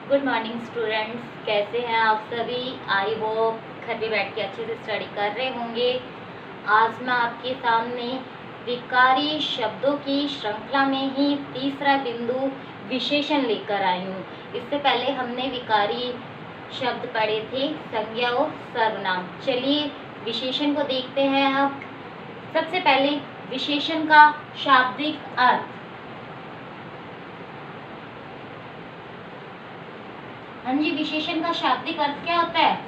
Good morning students, कैसे हैं आप सभी। आई होप घर पे बैठ के अच्छे से स्टडी कर रहे होंगे। आज मैं आपके सामने विकारी शब्दों की श्रृंखला में ही तीसरा बिंदु विशेषण लेकर आई हूँ। इससे पहले हमने विकारी शब्द पढ़े थे, संज्ञा और सर्वनाम। चलिए विशेषण को देखते हैं। अब सबसे पहले विशेषण का शाब्दिक अर्थ। हाँ जी, विशेषण का शाब्दिक अर्थ क्या होता है?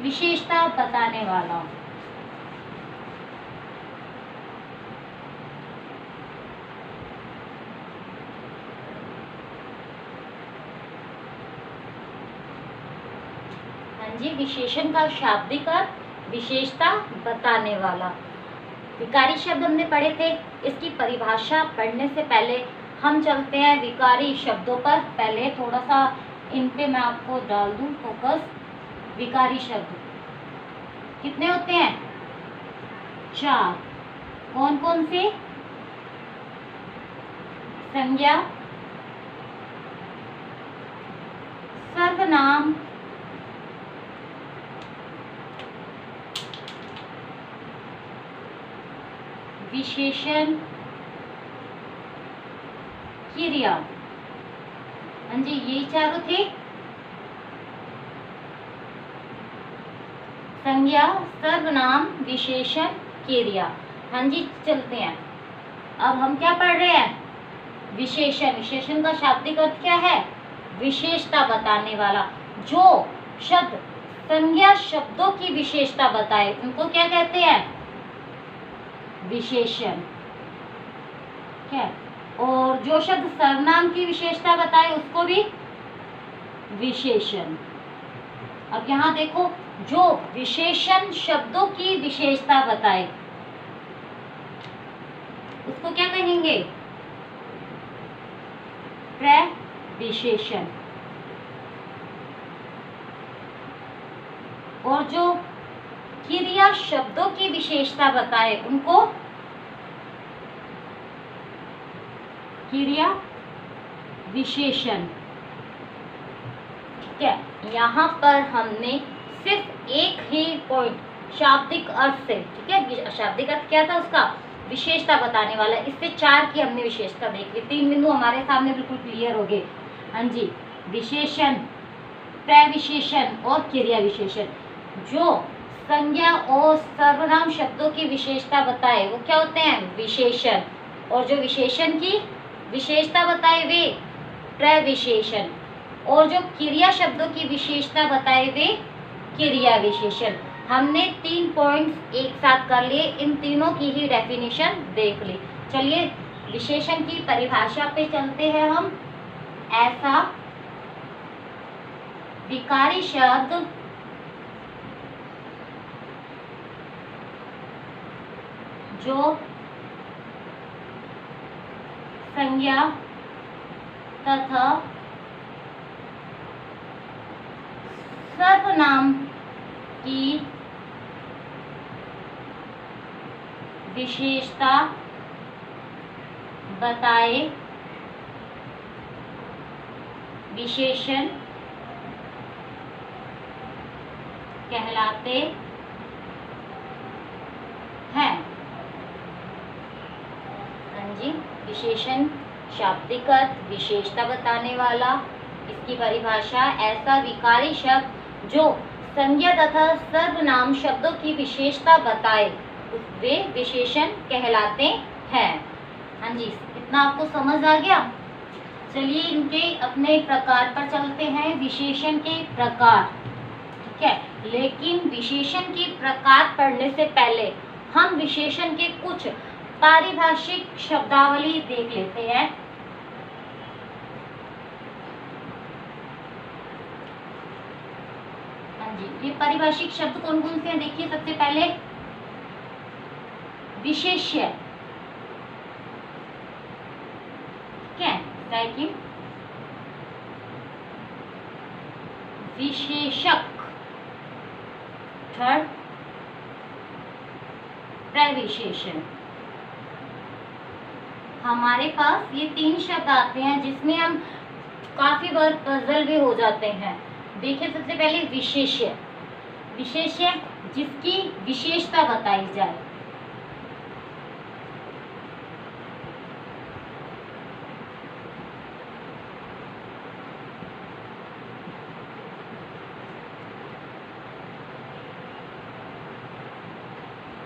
विशेषता बताने वाला। हाँ जी, विशेषण का शाब्दिक अर्थ विशेषता बताने वाला। विकारी शब्द हमने पढ़े थे, इसकी परिभाषा पढ़ने से पहले हम चलते हैं विकारी शब्दों पर। पहले थोड़ा सा इन पे मैं आपको डाल दूं फोकस। विकारी शब्द कितने होते हैं? 4। कौन कौन से? संज्ञा, सर्वनाम, विशेषण, क्रिया। हाँ जी, ये चारों थे। संज्ञा, सर्वनाम, विशेषण, क्रिया। हाँ जी, चलते हैं। अब हम क्या पढ़ रहे हैं? विशेषण। विशेषण का शाब्दिक अर्थ क्या है? विशेषता बताने वाला। जो शब्द संज्ञा शब्दों की विशेषता बताए उनको क्या कहते हैं? विशेषण। क्या? और जो शब्द सर्वनाम की विशेषता बताए उसको भी विशेषण। अब यहाँ देखो, जो विशेषण शब्दों की विशेषता बताए उसको क्या कहेंगे? प्रविशेषण। और जो क्रिया शब्दों की विशेषता बताए उनको क्रिया विशेषण। ठीक है, यहाँ पर हमने सिर्फ एक ही पॉइंट शाब्दिक अर्थ से, ठीक है, शाब्दिक अर्थ क्या था उसका? विशेषता बताने वाला। इससे 4 की हमने विशेषता देख ली। 3 बिंदु हमारे सामने बिल्कुल क्लियर हो गए। हाँ जी, विशेषण, प्रविशेषण और क्रिया विशेषण। जो संज्ञा और सर्वनाम शब्दों की विशेषता बताए वो क्या होते हैं? विशेषण। और जो विशेषण की विशेषता बताए वे प्रविशेषण। और जो क्रिया शब्दों की विशेषता बताए वे क्रिया विशेषण। हमने 3 पॉइंट्स एक साथ कर लिए, इन तीनों की ही डेफिनेशन देख ली। चलिए विशेषण की परिभाषा पे चलते हैं हम। ऐसा विकारी शब्द जो संज्ञा तथा सर्वनाम की विशेषता बताए विशेषण कहलाते हैं। हाँ जी, विशेषण शाब्दिक अर्थ विशेषता बताने वाला। इसकी परिभाषा, ऐसा विकारी शब्द जो संज्ञा तथा सर्वनाम शब्दों की विशेषता बताए वे विशेषण कहलाते हैं। हाँ जी, इतना आपको समझ आ गया। चलिए इनके अपने प्रकार पर चलते हैं। विशेषण के प्रकार, ठीक है, लेकिन विशेषण के प्रकार पढ़ने से पहले हम विशेषण के कुछ पारिभाषिक शब्दावली देख लेते हैं। हाँ जी, ये पारिभाषिक शब्द कौन कौन से हैं? देखिए, सबसे पहले विशेष्य, ठीक है, सेकंड विशेषक, थर्ड प्रविशेषण। हमारे पास ये 3 शब्द आते हैं जिसमें हम काफी बार पजल भी हो जाते हैं। देखिए सबसे पहले विशेष्य, विशेष्य जिसकी विशेषता बताई जाए।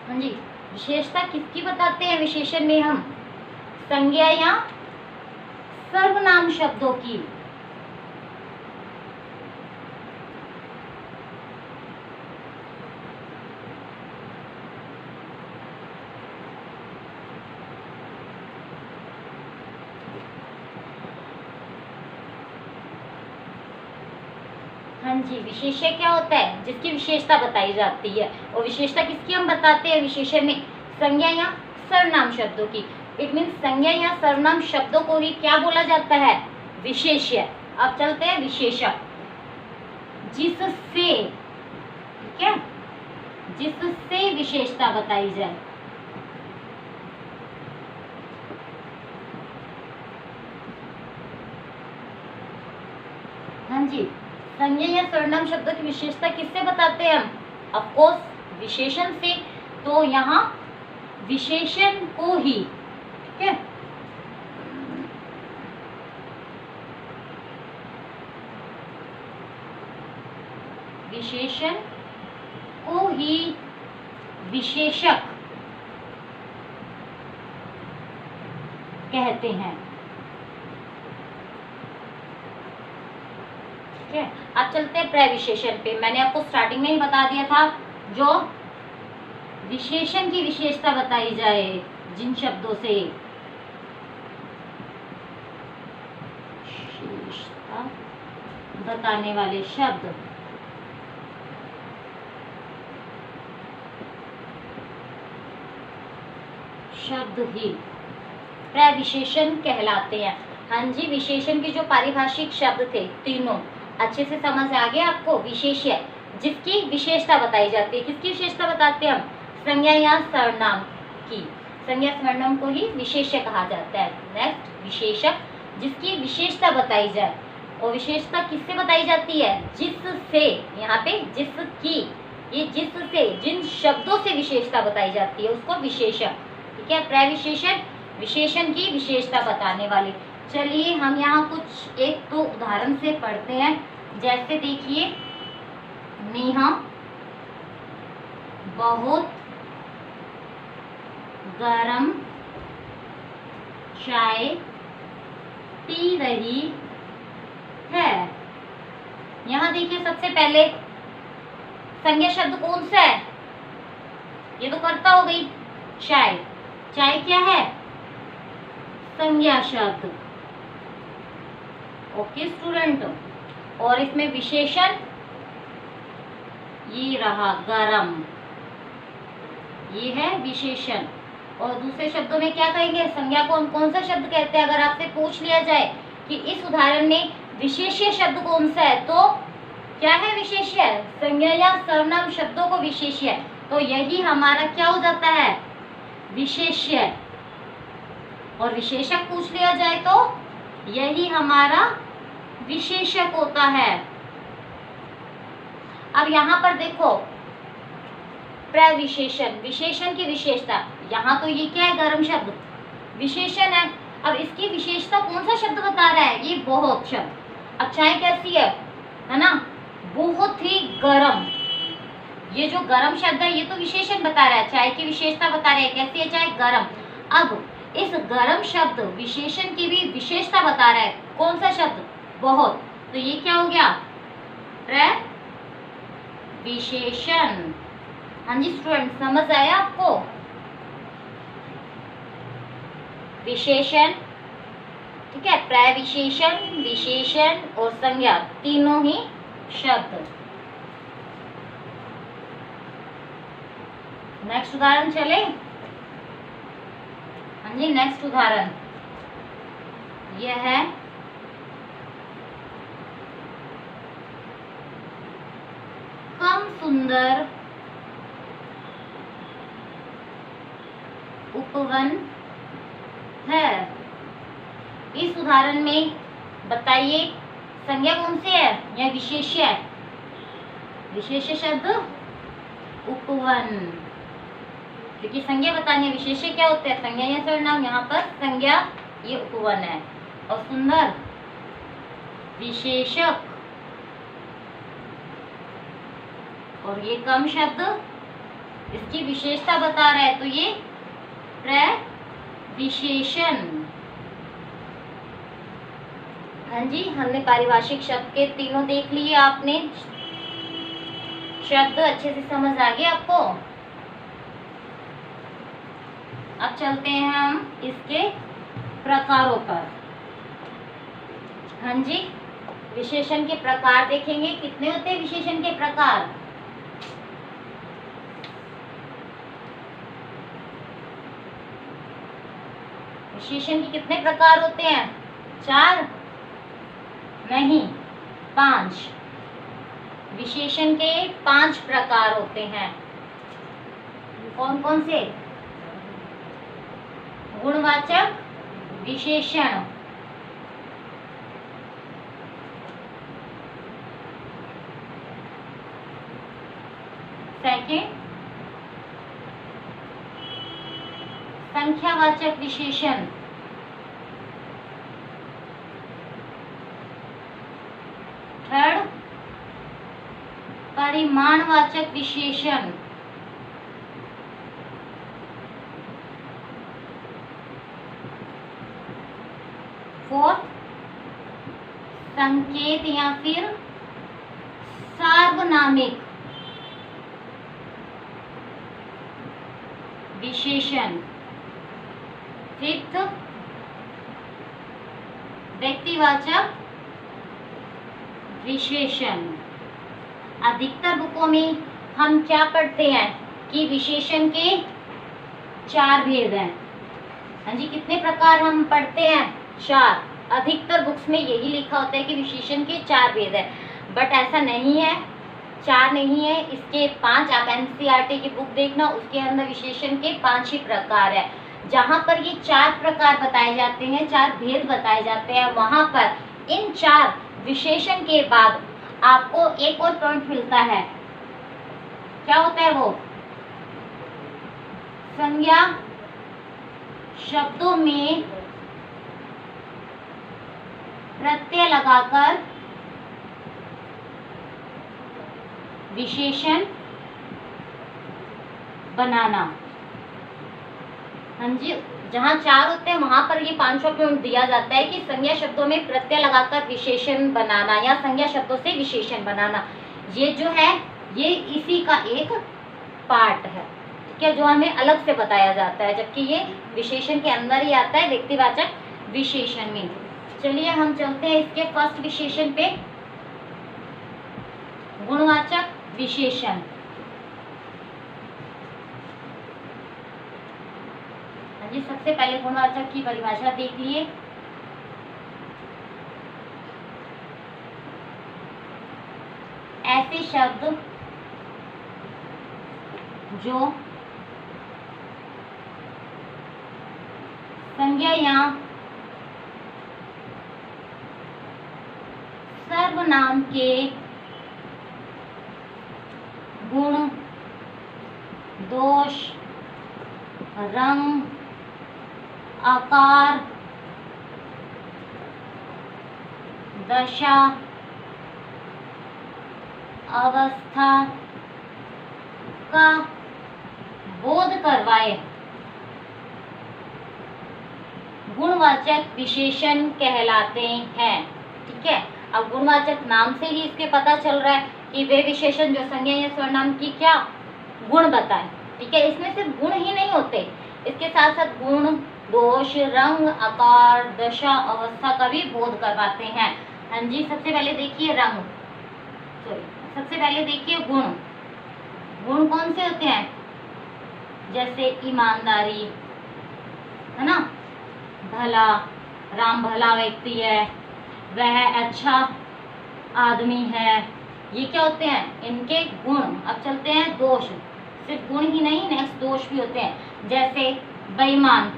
हाँ जी, विशेषता किसकी बताते हैं विशेषण में हम? संज्ञा या सर्वनाम शब्दों की। हाँ जी, विशेष्य क्या होता है? जिसकी विशेषता बताई जाती है। और विशेषता किसकी हम बताते हैं विशेषण में? संज्ञा या सर्वनाम शब्दों की। इट मीन संज्ञा या सर्वनाम शब्दों को ही क्या बोला जाता है? विशेष्य। अब चलते हैं विशेषक, जिससे, ठीक है, जिससे विशेषता बताई जाए। हाँ जी, संज्ञा या सर्वनाम शब्दों की विशेषता किससे बताते हैं हम? ऑफ कोर्स विशेषण से। तो यहाँ विशेषण को ही, ठीक है, विशेषण को ही विशेषक कहते हैं। ठीक है, अब चलते हैं प्रविशेषण पे। मैंने आपको स्टार्टिंग में ही बता दिया था, जो विशेषण की विशेषता बताई जाए जिन शब्दों से, विशेषता बताने वाले शब्द ही प्रविशेषण कहलाते हैं। हाँ जी, विशेषण के जो पारिभाषिक शब्द थे तीनों अच्छे से समझ आ गया आपको। विशेष्य जिसकी विशेषता बताई जाती है। किसकी विशेषता बताते हैं हम? संज्ञा या सर्वनाम की। संज्ञा सर्वनाम को ही विशेष्य कहा जाता है। नेक्स्ट, विशेषक जिसकी विशेषता बताई जाए। और विशेषता किससे बताई जाती है? जिससे, यहाँ पे जिसकी, ये जिससे जिन शब्दों से विशेषता बताई जाती है उसको विशेषक। ठीक है, प्रविशेषण विशेषण की विशेषता बताने वाले। चलिए हम यहाँ कुछ एक तो उदाहरण से पढ़ते हैं। जैसे देखिए, नेहा बहुत गरम चाय पी रही है। यहाँ देखिए सबसे पहले संज्ञा शब्द कौन सा है? ये तो कर्ता हो गई, चाय। चाय क्या है? संज्ञा शब्द। ओके स्टूडेंट, और इसमें विशेषण ये रहा गरम, ये है विशेषण। और दूसरे शब्दों में क्या कहेंगे? संज्ञा को कौन सा शब्द कहते हैं? अगर आपसे पूछ लिया जाए कि इस उदाहरण में विशेष्य शब्द कौन सा है, तो क्या है विशेष्य? संज्ञा या सर्वनाम शब्दों को विशेष्य, तो यही हमारा क्या हो जाता है? विशेष्य। और विशेषक पूछ लिया जाए तो यही हमारा विशेषक होता है। अब यहाँ पर देखो, प्रविशेषण, विशेषण की विशेषता। यहाँ तो ये क्या है? गरम शब्द विशेषण है। अब इसकी विशेषता कौन सा शब्द बता रहा है? ये बहुत शब्द। अब चाय कैसी है ना? बहुत ही गरम। ये जो गरम शब्द है ये तो विशेषण बता रहा है, चाय की विशेषता बता रहा है। कैसी है चाय? गरम। अब इस गरम शब्द विशेषण की भी विशेषता बता रहा है। कौन सा शब्द? बहुत। तो ये क्या हो गया? प्रविशेषण। हाँ जी स्टूडेंट, समझ आया आपको? विशेषण, ठीक है, प्रविशेषण, विशेषण और संज्ञा तीनों ही शब्द। नेक्स्ट उदाहरण चले। हाँ जी, नेक्स्ट उदाहरण यह है, कम सुंदर उपवन है। इस उदाहरण में बताइए संज्ञा कौन सी है या विशेष्य है? विशेष्य शब्द उपवन, क्योंकि संज्ञा बतानी है। विशेष्य क्या होता है? संज्ञा या सर्वनाम। यहाँ पर संज्ञा ये उपवन है। और सुंदर विशेषक, और ये कम शब्द इसकी विशेषता बता रहा है, तो ये प्रविशेषण। हाँ जी, हमने पारिभाषिक शब्द के तीनों देख लिए। आपने शब्द अच्छे से समझ आ गए आपको। अब चलते हैं हम इसके प्रकारों पर। हाँ जी, विशेषण के प्रकार देखेंगे। कितने होते हैं विशेषण के प्रकार? विशेषण के कितने प्रकार होते हैं? 4 नहीं 5। विशेषण के 5 प्रकार होते हैं। कौन कौन से? गुणवाचक विशेषण, सेकंड संख्यावाचक विशेषण, थर्ड परिमाणवाचक विशेषण, फोर्थ संकेत या फिर सार्वनामिक विशेषण, फिफ्थ व्यक्तिवाचक विशेषण। अधिकतर बुकों में हम क्या पढ़ते हैं कि विशेषण के 4 भेद हैं। हाँ जी, कितने प्रकार हम पढ़ते हैं? 4। अधिकतर बुक्स में यही लिखा होता है कि विशेषण के 4 भेद है, बट ऐसा नहीं है, 4 नहीं है, इसके 5। आप एनसीईआरटी की बुक देखना, उसके अंदर विशेषण के 5 ही प्रकार है। जहाँ पर ये 4 प्रकार बताए जाते हैं, 4 भेद बताए जाते हैं, वहां पर इन 4 विशेषण के बाद आपको एक और पॉइंट मिलता है। क्या होता है वो? संज्ञा शब्दों में प्रत्यय लगाकर विशेषण बनाना। हाँ जी, जहाँ 4 होते हैं वहां पर ये 5वां पॉइंट दिया जाता है कि संज्ञा शब्दों में प्रत्यय लगाकर विशेषण बनाना या संज्ञा शब्दों से विशेषण बनाना। ये जो है ये इसी का एक पार्ट है, ठीक है, जो हमें अलग से बताया जाता है, जबकि ये विशेषण के अंदर ही आता है व्यक्तिवाचक विशेषण में। चलिए हम चलते हैं इसके फर्स्ट विशेषण पे, गुणवाचक विशेषण। जी, सबसे पहले गुणवाचक की परिभाषा देख लिए। ऐसे शब्द जो संज्ञा या सर्वनाम के गुण, दोष, रंग, आकार, दशा, अवस्था का बोध करवाए गुणवाचक विशेषण कहलाते हैं। ठीक है, अब गुणवाचक नाम से ही इसके पता चल रहा है कि वे विशेषण जो संज्ञा या सर्वनाम की क्या गुण बताएं। ठीक है, इसमें सिर्फ गुण ही नहीं होते, इसके साथ साथ गुण, दोष, रंग, आकार, दशा, अवस्था का भी बोध करवाते हैं। हाँ जी, सबसे पहले देखिए रंग, सबसे पहले देखिए गुण। गुण कौन से होते हैं? जैसे ईमानदारी, है ना, भला, राम भला व्यक्ति है, वह अच्छा आदमी है, ये क्या होते हैं? इनके गुण। अब चलते हैं दोष। सिर्फ गुण ही नहीं, नेक्स्ट दोष भी होते हैं, जैसे बेईमान,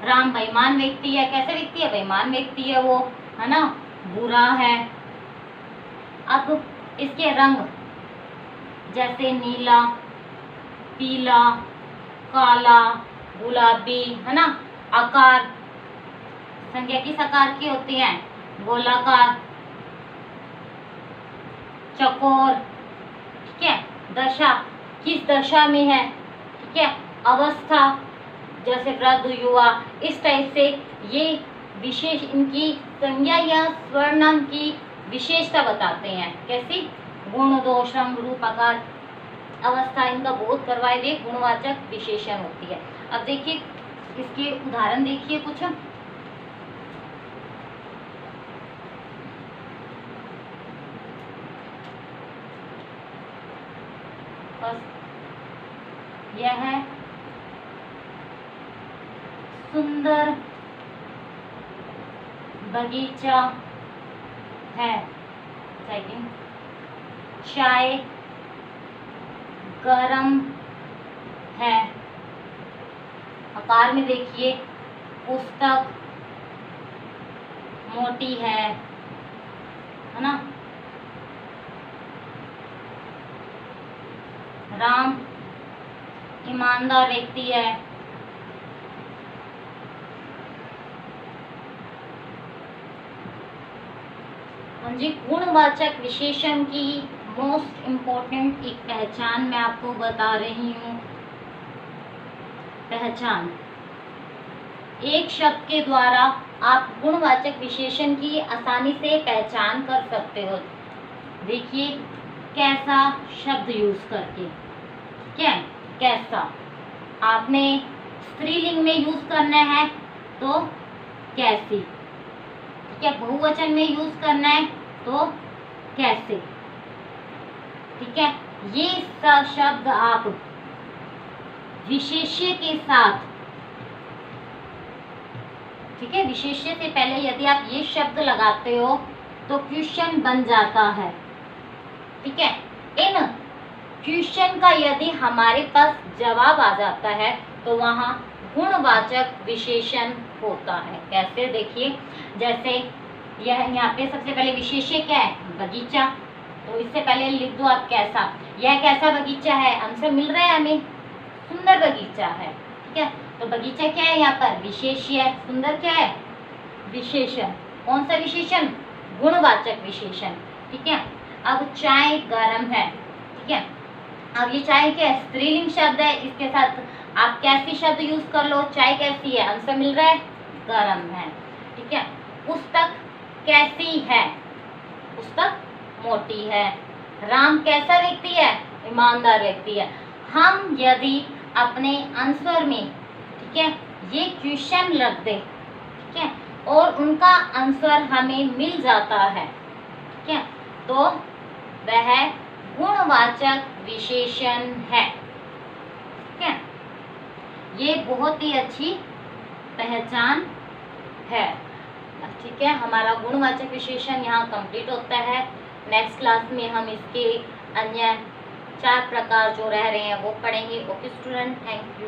राम बेईमान व्यक्ति है, कैसे व्यक्ति है, बेईमान व्यक्ति है वो, है ना, बुरा है। अब इसके रंग जैसे नीला, पीला, काला, गुलाबी, है ना। आकार, संज्ञा किस आकार की होती है, गोलाकार, चकोर, ठीक है। दशा, किस दशा में है, ठीक है। अवस्था, जैसे वृद्ध, युवा, इस टाइप से ये विशेष इनकी संज्ञा या स्वर्णाम की विशेषता बताते हैं। कैसी, गुण, दोष, रंग, रूप, आकार, अवस्था, इनका बोध करवाए हुए गुणवाचक विशेषण होती है। अब देखिए इसके उदाहरण देखिए कुछ। यह है सुंदर बगीचा है। सेकंड, चाय गरम है। आकार में देखिए, पुस्तक मोटी है ना। राम ईमानदार व्यक्ति है। हाँ जी, गुणवाचक विशेषण की मोस्ट इम्पोर्टेंट एक पहचान मैं आपको बता रही हूँ। पहचान, एक शब्द के द्वारा आप गुणवाचक विशेषण की आसानी से पहचान कर सकते हो। देखिए कैसा शब्द यूज करके, क्या कैसा, आपने स्त्रीलिंग में यूज करना है तो कैसी, ठीक है। बहुवचन में यूज करना है तो कैसे, ठीक है। ये सब शब्द आप विशेष्य के साथ, ठीक है, विशेष्य से पहले यदि आप ये शब्द लगाते हो तो क्वेश्चन बन जाता है, ठीक है। इन क्वेश्चन का यदि हमारे पास जवाब आ जाता है तो वहाँ गुणवाचक विशेषण होता है। कैसे, देखिए जैसे यह यहाँ पे सबसे पहले विशेष्य क्या है, बगीचा, तो इससे पहले लिख दो आप कैसा। यह कैसा बगीचा है, आंसर मिल रहा है हमें, सुंदर बगीचा है, ठीक है। तो बगीचा क्या है, यहाँ पर विशेष्य है, सुंदर क्या है, विशेषण। कौन सा विशेषण, गुणवाचक विशेषण, ठीक है। अब चाय गरम है, ठीक है। अब ये चाय क्या है, स्त्रीलिंग शब्द है, इसके साथ आप कैसी शब्द यूज कर लो, चाय कैसी है, आंसर मिल रहा है गरम है, ठीक है। पुस्तक कैसी है, पुस्तक मोटी है। राम कैसा व्यक्ति है, ईमानदार व्यक्ति है। हम यदि अपने आंसर में, ठीक है, ये क्वेश्चन रख दे, ठीक है, और उनका आंसर हमें मिल जाता है, ठीक है, तो वह गुणवाचक विशेषण है, ठीक है। ये बहुत ही अच्छी पहचान है, ठीक है। हमारा गुणवाचक विशेषण यहाँ कंप्लीट होता है। नेक्स्ट क्लास में हम इसके अन्य 4 प्रकार जो रह रहे हैं वो पढ़ेंगे। Okay student, thank you.